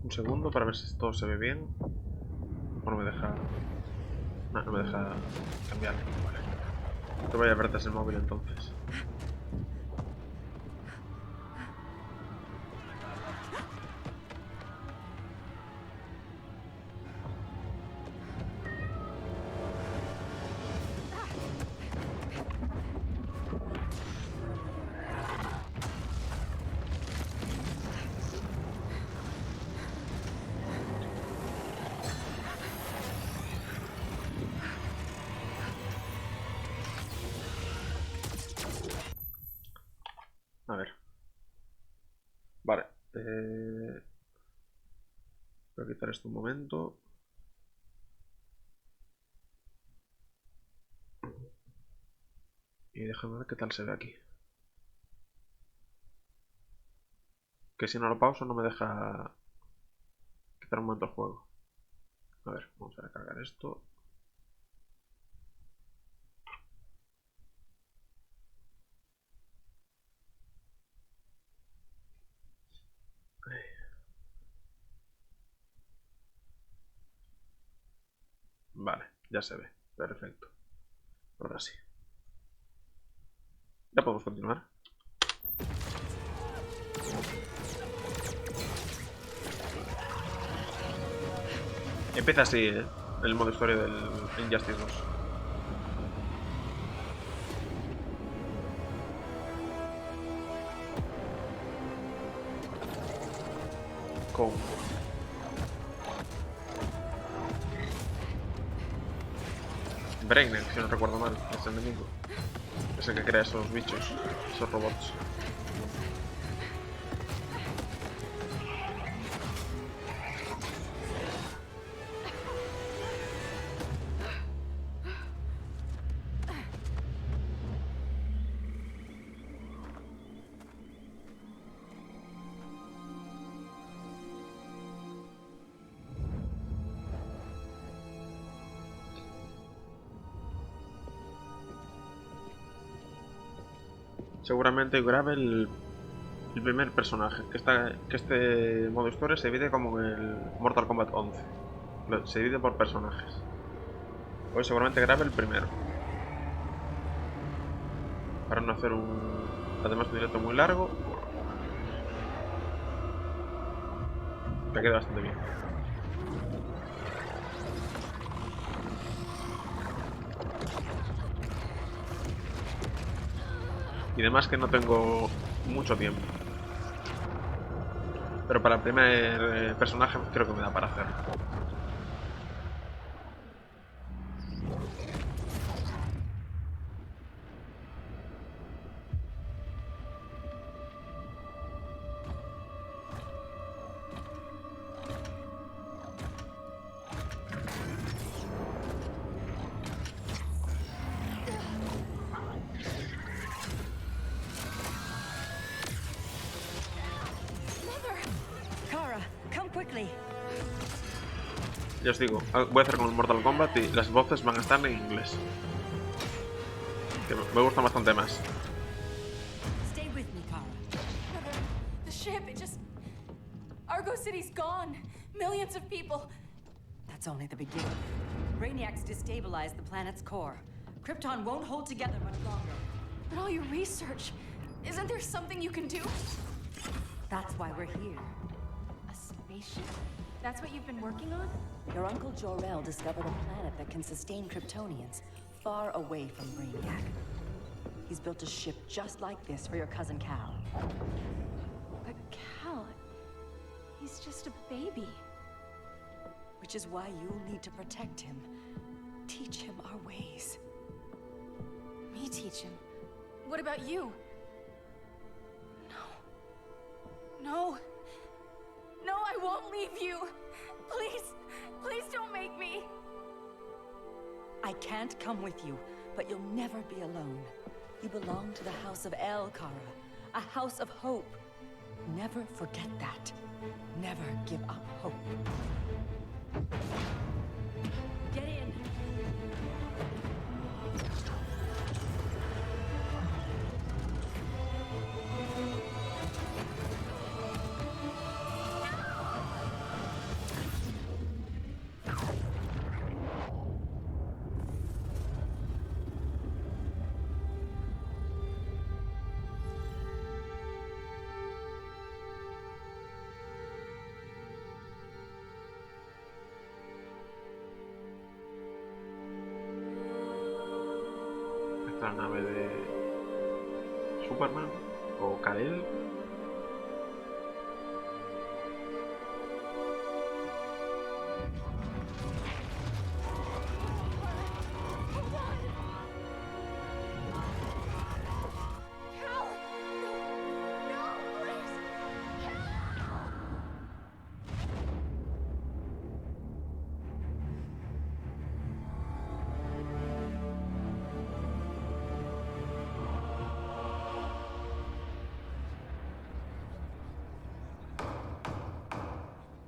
Un segundo para ver si esto se ve bien. O no me deja... No, no me deja cambiarlo. Vale. Te voy a verte el móvil entonces. A ver. Vale. Voy a quitar esto un momento. Y déjame ver qué tal se ve aquí. Que si no lo pauso no me deja quitar un momento el juego. A ver, vamos a recargar esto. Vale, ya se ve. Perfecto. Ahora sí. Ya podemos continuar. Empieza así, el modo historia del Injustice 2. Con... Brainiac, si no recuerdo mal, es el enemigo. Es el que crea esos bichos, esos robots. Seguramente grave el primer personaje. Que este modo historia se divide como en el Mortal Kombat 11. Se divide por personajes. Pues seguramente grave el primero. Para no hacer además un directo muy largo. Me queda bastante bien. Y además que no tengo mucho tiempo. Pero para el primer personaje creo que me da para hacerlo. Ya os digo, voy a hacer con el Mortal Kombat y las voces van a estar en inglés. Que me gusta bastante más. Stay with me, Kara. Brother, the ship, it just... Argo City's gone. Millions of people. That's only the beginning. Brainiac's destabilized the planet's core. Krypton won't hold together much longer. But all your research, isn't there something you can do? That's why we're here. A spaceship? That's what you've been working on? Your uncle Jor-El discovered a planet that can sustain Kryptonians, far away from Brainiac. He's built a ship just like this for your cousin Cal. But Cal... he's just a baby. Which is why you'll need to protect him. Teach him our ways. Me teach him? What about you? No. No. No, I won't leave you. Please, please don't make me. I can't come with you, but you'll never be alone. You belong to the House of El, Kara. A house of hope. Never forget that. Never give up hope. Get in. otra nave de Superman o Kal-El.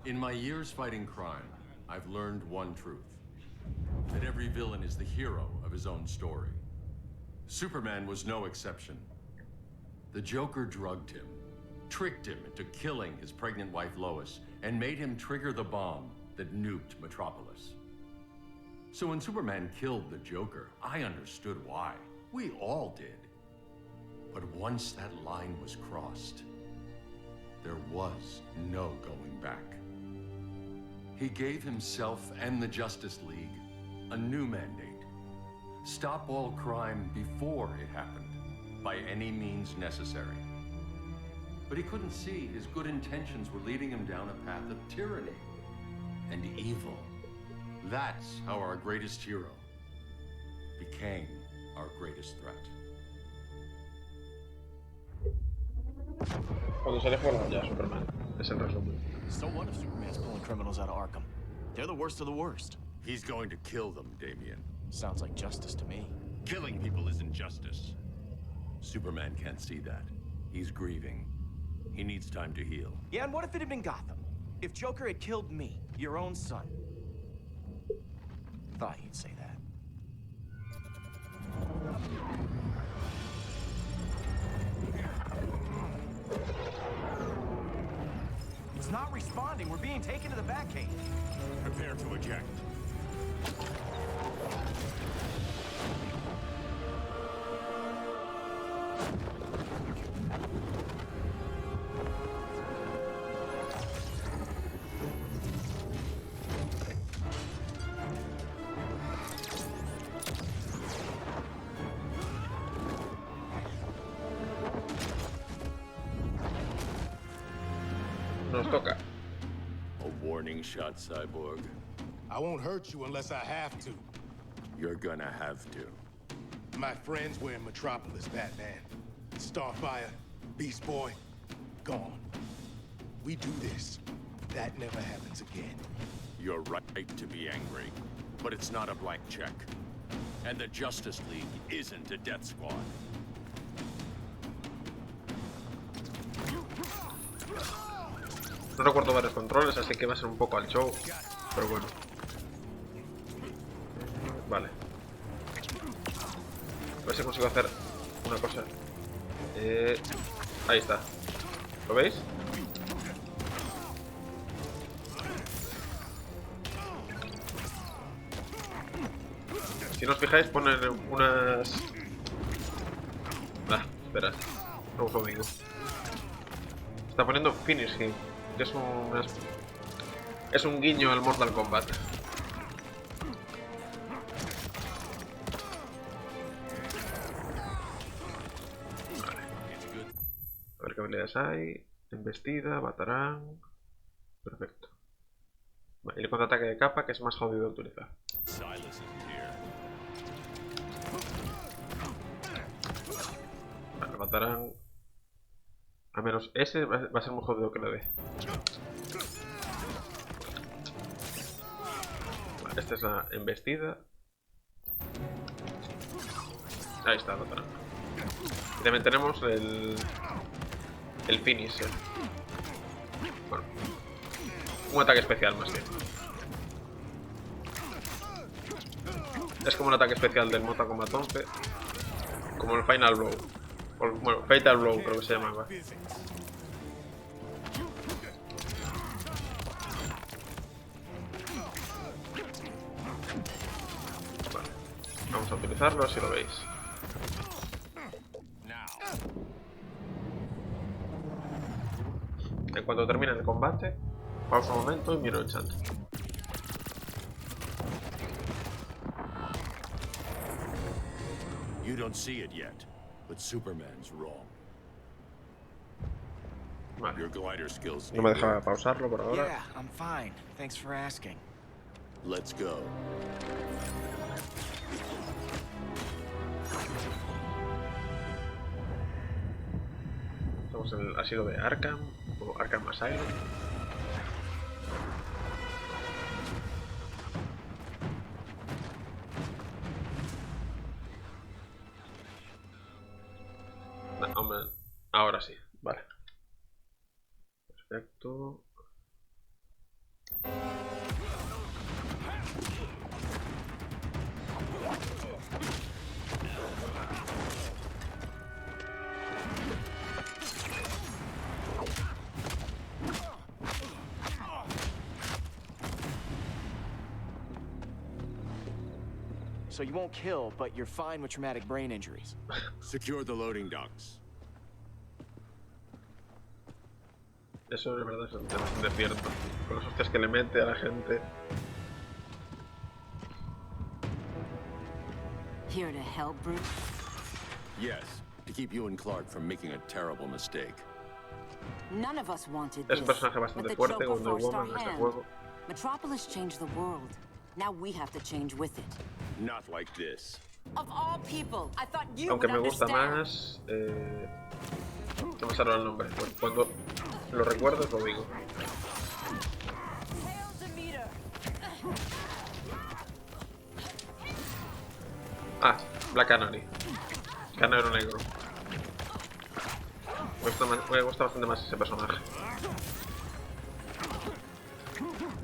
In my years fighting crime, I've learned one truth. That every villain is the hero of his own story. Superman was no exception. The Joker drugged him, tricked him into killing his pregnant wife Lois, and made him trigger the bomb that nuked Metropolis. So when Superman killed the Joker, I understood why. We all did. But once that line was crossed, there was no going back. He gave himself and the Justice League a new mandate. Stop all crime before it happened, by any means necessary. But he couldn't see his good intentions were leading him down a path of tyranny and evil. That's how our greatest hero became our greatest threat. Cuando sale fuera ya Superman, es el resumen. So what if Superman's pulling criminals out of Arkham? They're the worst of the worst. He's going to kill them, Damian. Sounds like justice to me. Killing people isn't justice. Superman can't see that. He's grieving. He needs time to heal. Yeah, and what if it had been Gotham? If Joker had killed me, your own son? Thought you'd say that. It's not responding. We're being taken to the Batcave. Prepare to eject. Nos toca. A warning shot, Cyborg. I won't hurt you unless I have to. You're gonna have to. My friends were in Metropolis, Batman. Starfire, Beast Boy, gone. We do this. That never happens again. You're right to be angry, but it's not a blank check. And the Justice League isn't a death squad. No recuerdo varios controles, así que va a ser un poco al show. Pero bueno. Vale. A ver si consigo hacer una cosa. Ahí está. ¿Lo veis? Si no os fijáis, ponen unas... Ah, espera. No uso bingo. Está poniendo Finish Him, que es un guiño al Mortal Kombat. Vale. A ver qué habilidades hay. Embestida, Batarang. Perfecto. Vale, y el contraataque de capa, que es más jodido de utilizar. Vale, Batarang. Al menos ese va a ser muy jodido que le dé. Vale, esta es la embestida. Ahí está, Batarang. Y también tenemos el finisher. Bueno, un ataque especial más bien. Es como un ataque especial del Mortal Kombat 11. Como el Final Blow. O, bueno, Fatal Blow creo que se llamaba. Vale, vamos a utilizarlo así lo veis. En cuanto termine el combate, pausa un momento y miro el chat. You You don't see it yet, but Superman's wrong. Vale. Your glider skills No me deja pausarlo por ahora. Yeah, I'm fine. Thanks for asking. Let's go. Estamos en el asilo de Arkham, o Arkham Asylum. No, hombre, ahora sí, vale. Perfecto. So you won't kill, but you're fine with traumatic brain injuries. Secure the loading docks. Eso es verdad, es bastante cierto. Con los hostias que le mete a la gente. Here to help, Bruce? Yes, to keep you and Clark from making a terrible mistake. None of us wanted Es this, un personaje but bastante the fuerte, Joker Wonder forced our Woman en este hand. juego. Metropolis changed the world. Now we have to change with it. Not like this. Of all people, I thought you Aunque would me gusta understand. más... no me sale el nombre. Cuando lo recuerdo lo digo. Ah, Black Canary. Canero negro. Me gusta bastante más ese personaje.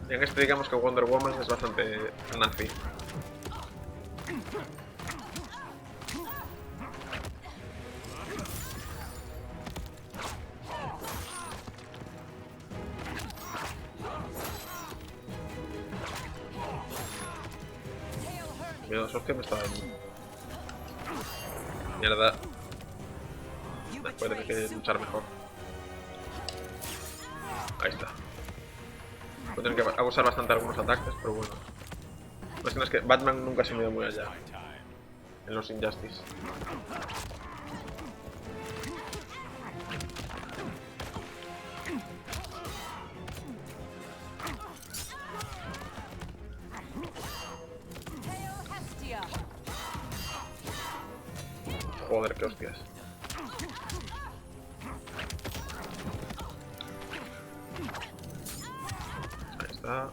Y en este digamos que Wonder Woman es bastante nazi. Mira, eso es que me está dando. Mierda. Después de que luchar mejor. Ahí está. Voy a tener que abusar bastante de algunos ataques, pero bueno. Más que no es que Batman nunca se me dio muy allá. En los Injustice. Joder, qué hostias. Ahí está.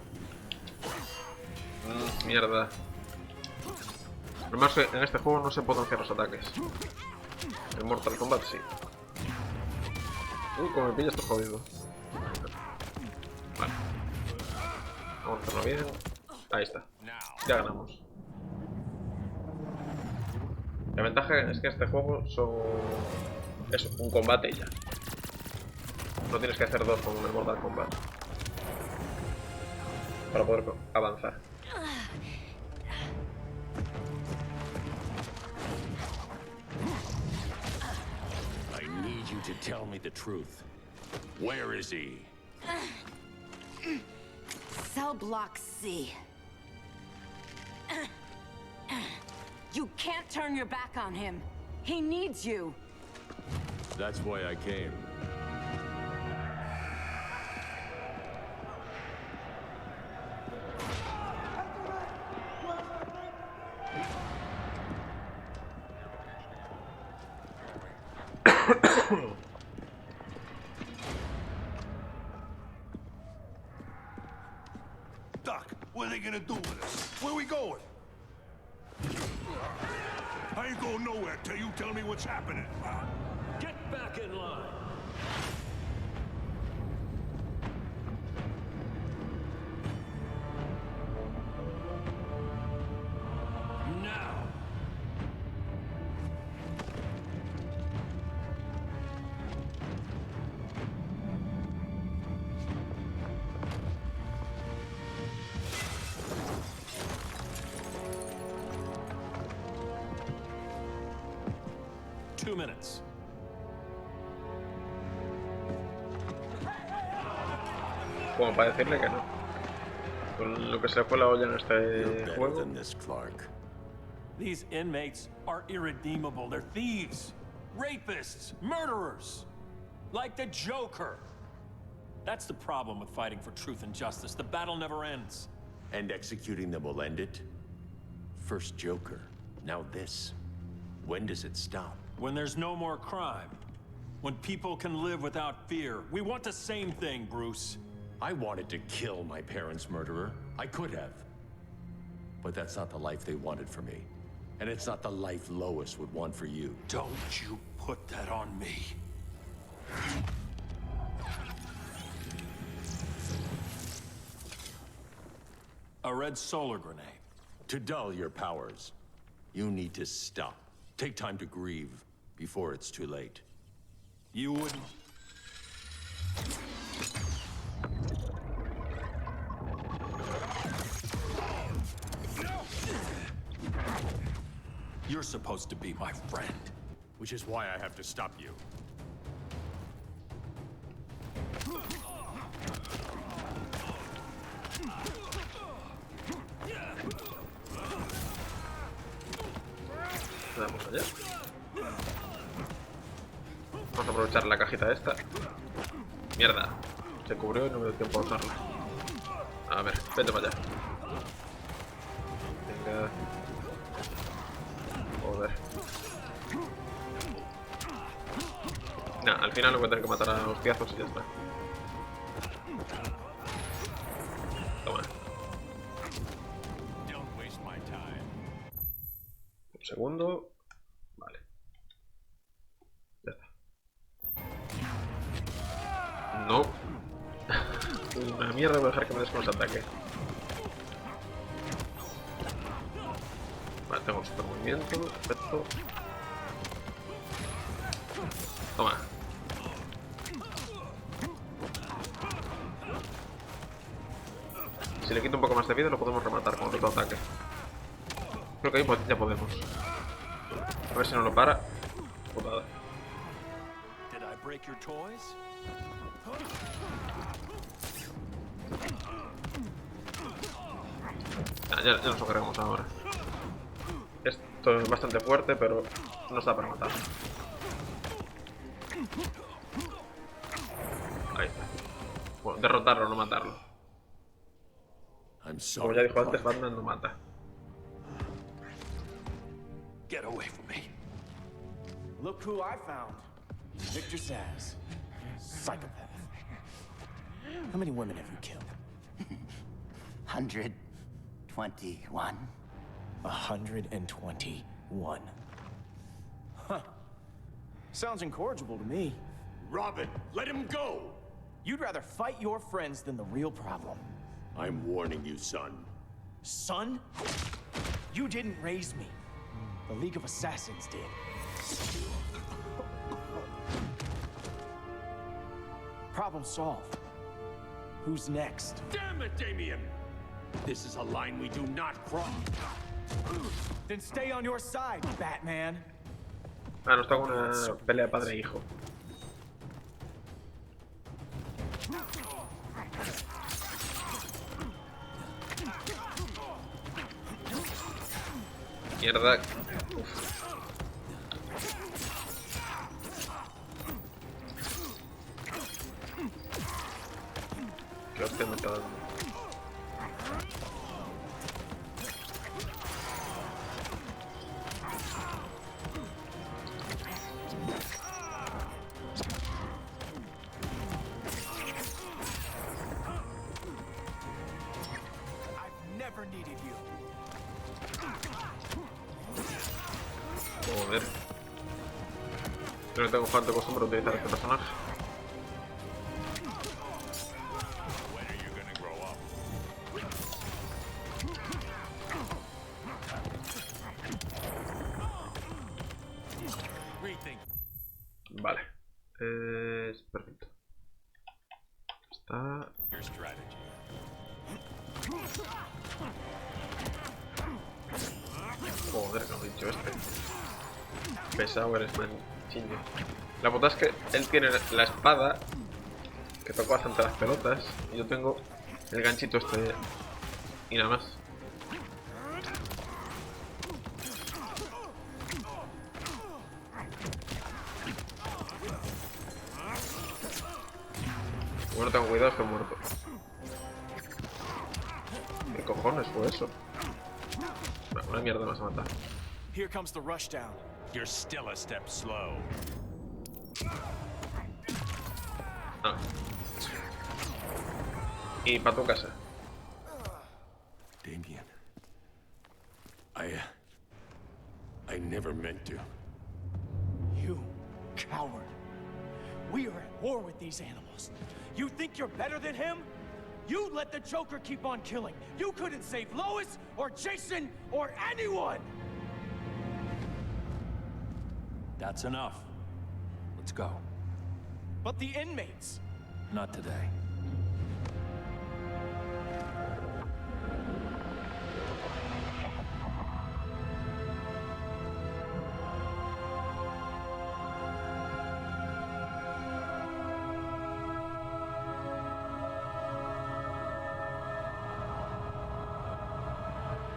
Mierda. Lo más que en este juego no se potencian los ataques. En Mortal Kombat sí. Como me pilla esto jodido. Vale. Vamos a hacerlo bien. Ahí está. Ya ganamos. La ventaja es que este juego es un combate y ya. No tienes que hacer dos como en el Mortal Kombat para poder avanzar. I need you to tell me the truth. Where is he? Cell block C. You can't turn your back on him. He needs you. That's why I came. Doc, what are they gonna do with us? Where we going? I ain't going nowhere till you tell me what's happening. Get back in line. Now. Two minutes. Como para decirle que no. Con lo que se le fue la olla en este You're better juego. than this, Clark. These inmates are irredeemable. They're thieves, rapists, murderers. Like the Joker. That's the problem with fighting for truth and justice. The battle never ends. And executing them will end it? First Joker, now this. When does it stop? When there's no more crime. When people can live without fear. We want the same thing, Bruce. I wanted to kill my parents' murderer. I could have. But that's not the life they wanted for me. And it's not the life Lois would want for you. Don't you put that on me. A red solar grenade. To dull your powers, you need to stop. Take time to grieve before it's too late. You wouldn't... You're supposed to be my friend. Which is why I have to stop you. Vamos allá. Vamos a aprovechar la cajita esta. Mierda. Se cubrió y no me dio tiempo a usarla. A ver, vete para allá. Venga. Joder. Nah, al final lo voy a tener que matar a hostiazos y ya está. Toma. Un segundo. Vale. Ya está. No. Una mierda, voy a dejar que me des con ese ataque. Vale, tengo super movimiento. Perfecto. Toma. Si le quito un poco más de vida, lo podemos rematar con otro ataque. Creo que ahí ya podemos. A ver si no lo para. Putada. Did I break your toys? Ya nos lo cargamos ahora. Esto es bastante fuerte, pero no está para matar. Ahí está. Bueno, derrotarlo, no matarlo. Como ya dijo antes, Batman no mata. Get away from me. Look who I found. Victor Zsasz. Psychopath. How many women have you killed? 121. 121. Huh. Sounds incorrigible to me. Robin, let him go! You'd rather fight your friends than the real problem. I'm warning you, son. Son? You didn't raise me. The League of Assassins did. Problem solved. Who's next? Damn it, Damien! This is a line we do not cross. Then stay on your side, Batman. Ah, nos toca una pelea padre e hijo. Mierda. Uf. ¿Qué hostia me está dando? Joder. Yo no tengo falta de costumbre utilizar este personaje. Vale. Perfecto. Está... Joder, que lo he dicho este. Pesado eres, manchiño. La puta es que él tiene la espada que toca bastante las pelotas y yo tengo el ganchito este y nada más. Como no tengo cuidado, estoy muerto. ¿Qué cojones fue eso? Una mierda me vas a matar. Here comes the rushdown. You're still a step slow. Ah. Y para tu casa. Damien. I never meant to. You coward. We are at war with these animals. You think you're better than him? You let the Joker keep on killing. You couldn't save Lois, or Jason, or anyone! That's enough. Let's go. But the inmates. Not today.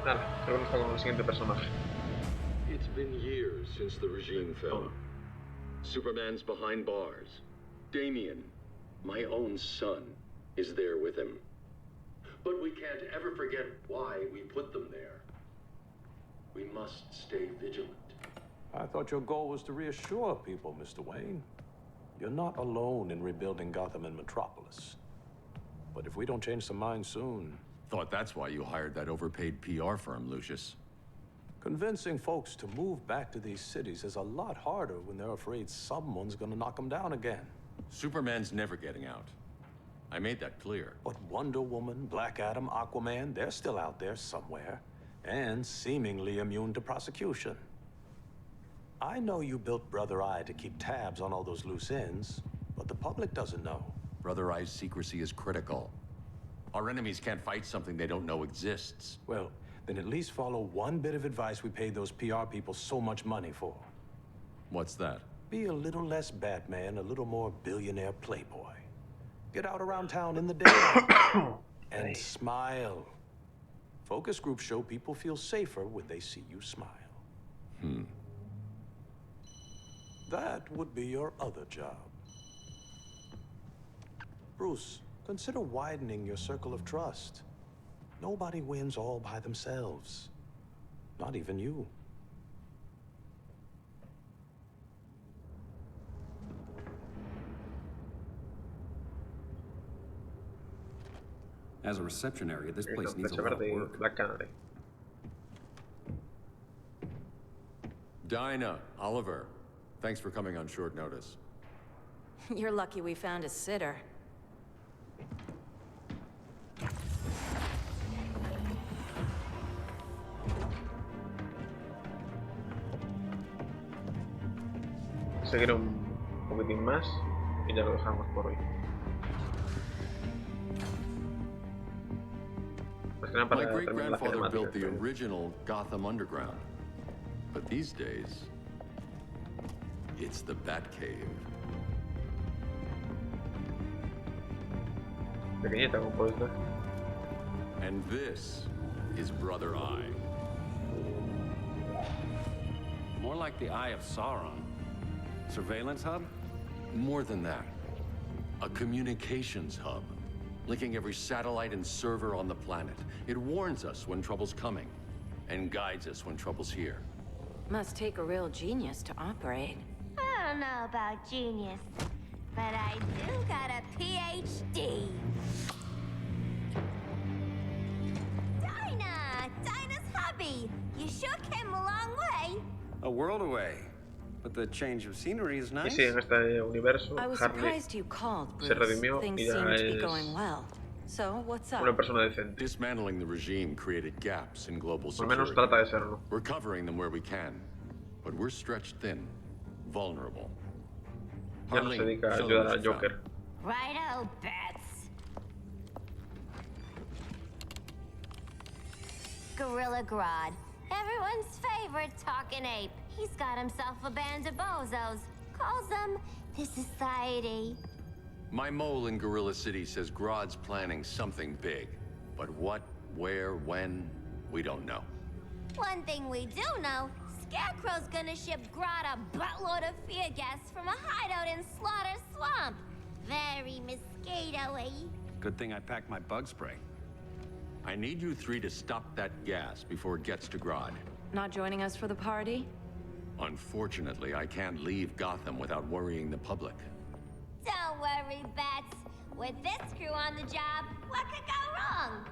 Nada, creo que está con el siguiente personaje. It's been years since the regime fell. Superman's behind bars. Damien, my own son, is there with him. But we can't ever forget why we put them there. We must stay vigilant. I thought your goal was to reassure people, Mr. Wayne. You're not alone in rebuilding Gotham and Metropolis. But if we don't change some minds soon... Thought that's why you hired that overpaid PR firm, Lucius. Convincing folks to move back to these cities is a lot harder when they're afraid someone's gonna knock them down again. Superman's never getting out. I made that clear. But Wonder Woman, Black Adam, Aquaman, they're still out there somewhere. And seemingly immune to prosecution. I know you built Brother Eye to keep tabs on all those loose ends, but the public doesn't know. Brother Eye's secrecy is critical. Our enemies can't fight something they don't know exists. Well, then at least follow one bit of advice we paid those PR people so much money for. What's that? Be a little less Batman, a little more billionaire playboy. Get out around town in the day and smile. Focus groups show people feel safer when they see you smile. That would be your other job. Bruce, consider widening your circle of trust. Nobody wins all by themselves. Not even you. As a reception area, this place needs a Flecha lot of verde y work. Black Canary. Dinah, Oliver, thanks for coming on short notice. You're lucky we found a sitter. Seguir un poquitín más y ya lo dejamos por hoy. Más que nada My para terminar la great-grandfather built the cinemática. original Gotham Underground. But these days, it's the Batcave. Pequeñita, como puedes ver. And this is Brother Eye. More like the Eye of Sauron. Surveillance hub? More than that, a communications hub, linking every satellite and server on the planet. It warns us when trouble's coming, and guides us when trouble's here. Must take a real genius to operate. I don't know about genius, but I do got a PhD. Dinah's hubby. You sure came a long way. A world away. But the change of scenery is Y nice. sí, en este universo, I was Harley surprised you called, se Bruce. redimió Things y ya seem to be es going well. So, what's up? una persona decente. Dismantling the regime created gaps in global Al menos security. trata de serlo. We're covering them where we can, but we're stretched thin, vulnerable. Ya no se dedica a show ayudar them al what you Joker. Righto, Bats. Gorilla Grodd. Everyone's favorite talking ape. He's got himself a band of bozos. Calls them the Society. My mole in Gorilla City says Grodd's planning something big. But what, where, when, we don't know. One thing we do know, Scarecrow's gonna ship Grodd a buttload of fear gas from a hideout in Slaughter Swamp. Very very mosquito-y. Good thing I packed my bug spray. I need you three to stop that gas before it gets to Grodd. Not joining us for the party? Unfortunately, I can't leave Gotham without worrying the public. Don't worry, Bats. With this crew on the job, what could go wrong?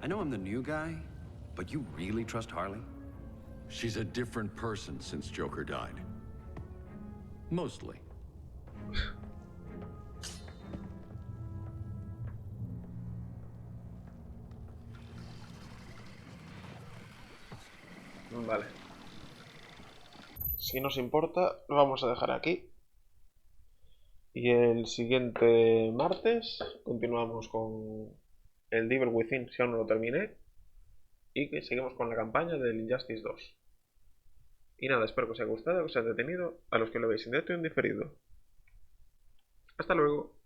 I know I'm the new guy, but you really trust Harley? She's a different person since Joker died. Mostly. Vale. Si nos importa, lo vamos a dejar aquí. Y el siguiente martes continuamos con el Devil Within, si aún no lo terminé. Y que seguimos con la campaña del Injustice 2. Y nada, espero que os haya gustado, que os haya entretenido, a los que lo veis en directo y en diferido. Hasta luego.